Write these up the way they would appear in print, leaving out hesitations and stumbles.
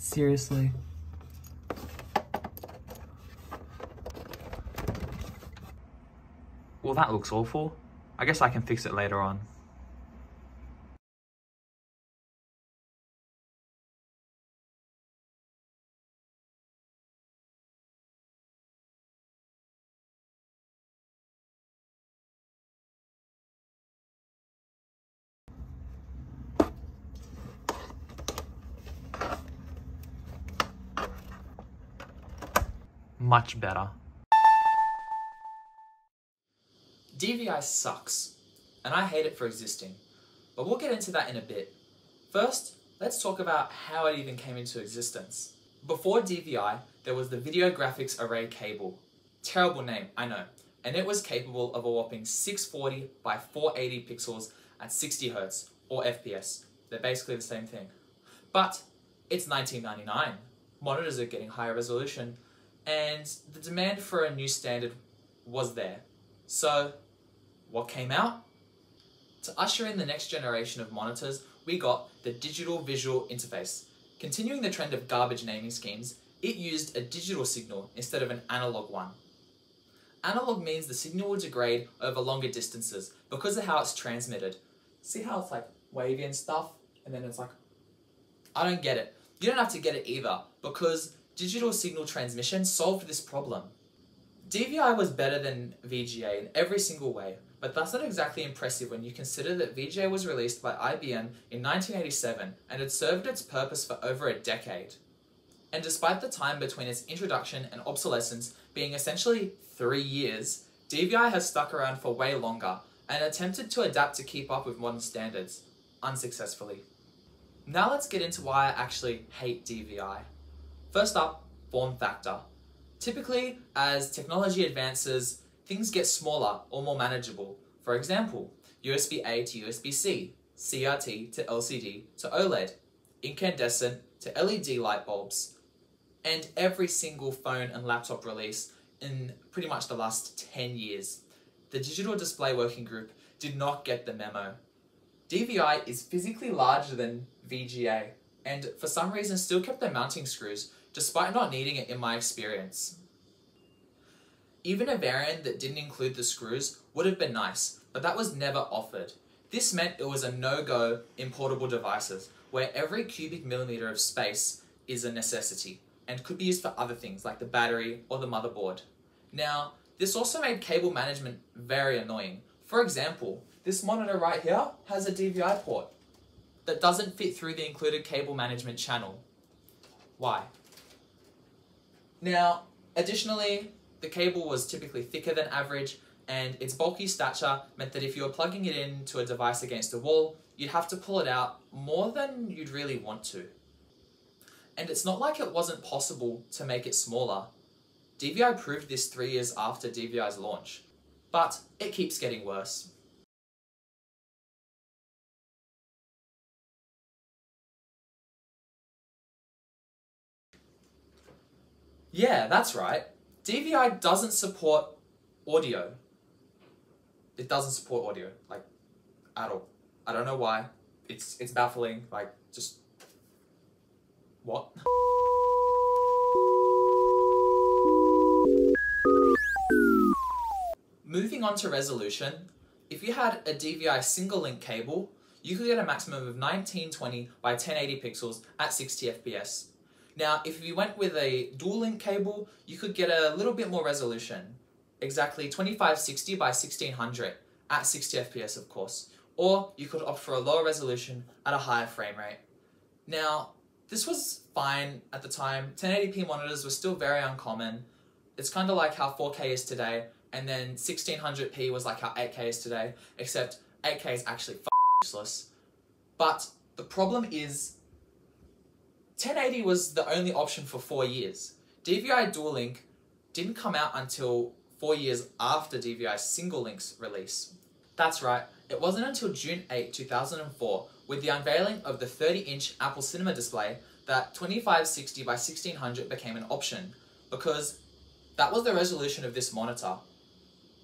Seriously. Well, that looks awful. I guess I can fix it later on. Much better. DVI sucks, and I hate it for existing, but we'll get into that in a bit. First, let's talk about how it even came into existence. Before DVI, there was the Video Graphics Array Cable. Terrible name, I know, and it was capable of a whopping 640 by 480 pixels at 60 Hz, or FPS. They're basically the same thing. But it's 1999. Monitors are getting higher resolution, and the demand for a new standard was there. So, what came out? To usher in the next generation of monitors, we got the Digital Visual Interface. Continuing the trend of garbage naming schemes, it used a digital signal instead of an analog one. Analog means the signal will degrade over longer distances because of how it's transmitted. See how it's like wavy and stuff, and then it's like, I don't get it. You don't have to get it either, because digital signal transmission solved this problem. DVI was better than VGA in every single way, but that's not exactly impressive when you consider that VGA was released by IBM in 1987 and had served its purpose for over a decade. And despite the time between its introduction and obsolescence being essentially 3 years, DVI has stuck around for way longer and attempted to adapt to keep up with modern standards, unsuccessfully. Now let's get into why I actually hate DVI. First up, form factor. Typically, as technology advances, things get smaller or more manageable. For example, USB-A to USB-C, CRT to LCD to OLED, incandescent to LED light bulbs, and every single phone and laptop release in pretty much the last 10 years. The Digital Display Working Group did not get the memo. DVI is physically larger than VGA, and for some reason still kept the mounting screws, despite not needing it in my experience. Even a variant that didn't include the screws would have been nice, but that was never offered. This meant it was a no-go in portable devices, where every cubic millimeter of space is a necessity, and could be used for other things like the battery or the motherboard. Now, this also made cable management very annoying. For example, this monitor right here has a DVI port that doesn't fit through the included cable management channel. Why? Now, additionally, the cable was typically thicker than average, and its bulky stature meant that if you were plugging it into a device against a wall, you'd have to pull it out more than you'd really want to. And it's not like it wasn't possible to make it smaller. DVI proved this 3 years after DVI's launch, but it keeps getting worse. Yeah, that's right. DVI doesn't support audio. It doesn't support audio, like, at all. I don't know why. It's baffling, like, just... what? Moving on to resolution, if you had a DVI single link cable, you could get a maximum of 1920 by 1080 pixels at 60 FPS. Now, if you went with a dual link cable, you could get a little bit more resolution. Exactly 2560 by 1600 at 60 FPS, of course. Or you could opt for a lower resolution at a higher frame rate. Now, this was fine at the time. 1080p monitors were still very uncommon. It's kind of like how 4K is today, and then 1600p was like how 8K is today, except 8K is actually useless. But the problem is 1080 was the only option for 4 years. DVI Dual Link didn't come out until 4 years after DVI's Single Link's release. That's right, it wasn't until June 8, 2004, with the unveiling of the 30-inch Apple Cinema display, that 2560 by 1600 became an option, because that was the resolution of this monitor.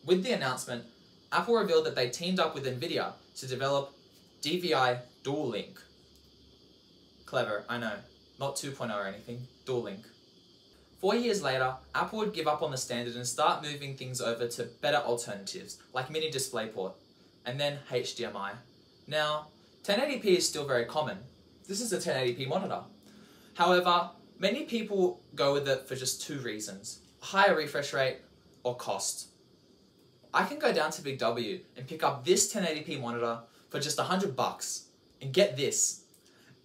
With the announcement, Apple revealed that they teamed up with NVIDIA to develop DVI Dual Link. Clever, I know. not 2.0 or anything, dual link. 4 years later, Apple would give up on the standard and start moving things over to better alternatives, like mini DisplayPort, and then HDMI. Now, 1080p is still very common. This is a 1080p monitor. However, many people go with it for just two reasons: higher refresh rate or cost. I can go down to Big W and pick up this 1080p monitor for just $100, and get this,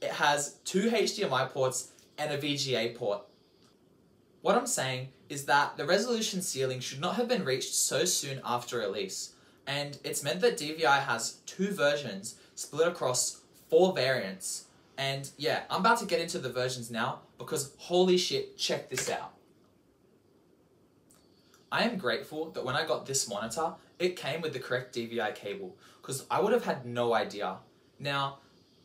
it has 2 HDMI ports and a VGA port. What I'm saying is that the resolution ceiling should not have been reached so soon after release, and it's meant that DVI has 2 versions split across 4 variants. And yeah, I'm about to get into the versions now because holy shit, check this out. I am grateful that when I got this monitor, it came with the correct DVI cable, because I would have had no idea. Now,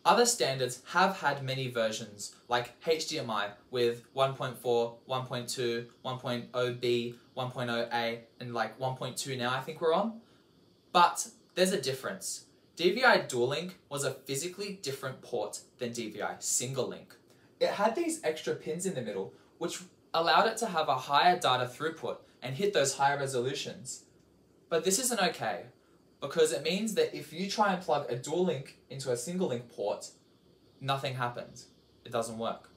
other standards have had many versions, like HDMI with 1.4, 1.2, 1.0B, 1.0A, and like 1.2 now I think we're on. But there's a difference. DVI Dual Link was a physically different port than DVI Single Link. It had these extra pins in the middle, which allowed it to have a higher data throughput and hit those higher resolutions. But this isn't okay, because it means that if you try and plug a dual link into a single link port, nothing happens. It doesn't work.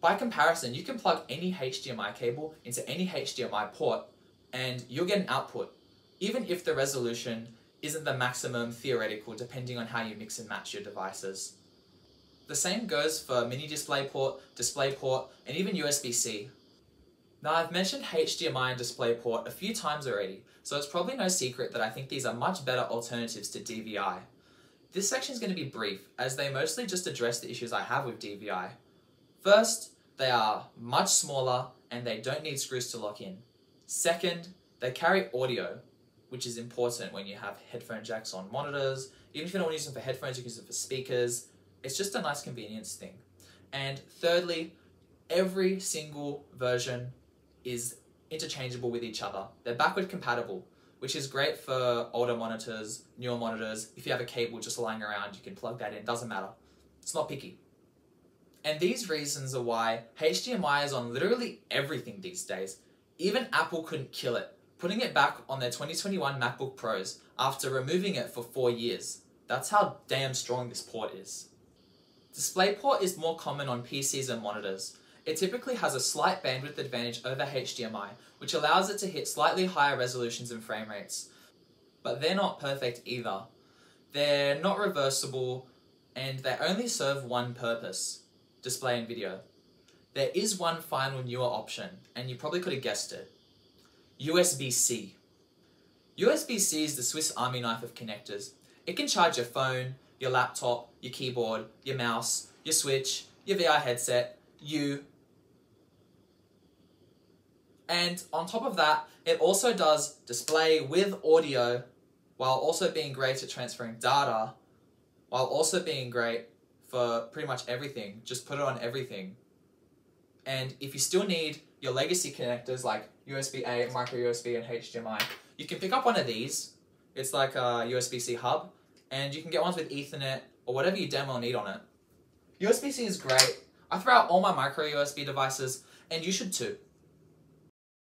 By comparison, you can plug any HDMI cable into any HDMI port and you'll get an output, even if the resolution isn't the maximum theoretical depending on how you mix and match your devices. The same goes for mini DisplayPort, and even USB-C. Now, I've mentioned HDMI and DisplayPort a few times already, so it's probably no secret that I think these are much better alternatives to DVI. This section is going to be brief, as they mostly just address the issues I have with DVI. First, they are much smaller and they don't need screws to lock in. Second, they carry audio, which is important when you have headphone jacks on monitors. Even if you don't want to use them for headphones, you can use them for speakers. It's just a nice convenience thing. And thirdly, every single version is interchangeable with each other. They're backward compatible, which is great for older monitors, newer monitors. If you have a cable just lying around, you can plug that in, doesn't matter. It's not picky. And these reasons are why HDMI is on literally everything these days. Even Apple couldn't kill it, putting it back on their 2021 MacBook Pros after removing it for 4 years. That's how damn strong this port is. DisplayPort is more common on PCs and monitors. It typically has a slight bandwidth advantage over HDMI, which allows it to hit slightly higher resolutions and frame rates. But they're not perfect either. They're not reversible, and they only serve one purpose: display and video. There is one final newer option, and you probably could have guessed it: USB-C. USB-C is the Swiss Army knife of connectors. It can charge your phone, your laptop, your keyboard, your mouse, your Switch, your VR headset, and on top of that, it also does display with audio, while also being great at transferring data, while also being great for pretty much everything. Just put it on everything. And if you still need your legacy connectors like USB-A, micro USB, and HDMI, you can pick up one of these. It's like a USB-C hub, and you can get ones with Ethernet or whatever you damn well need on it. USB-C is great. I throw out all my micro USB devices, and you should too.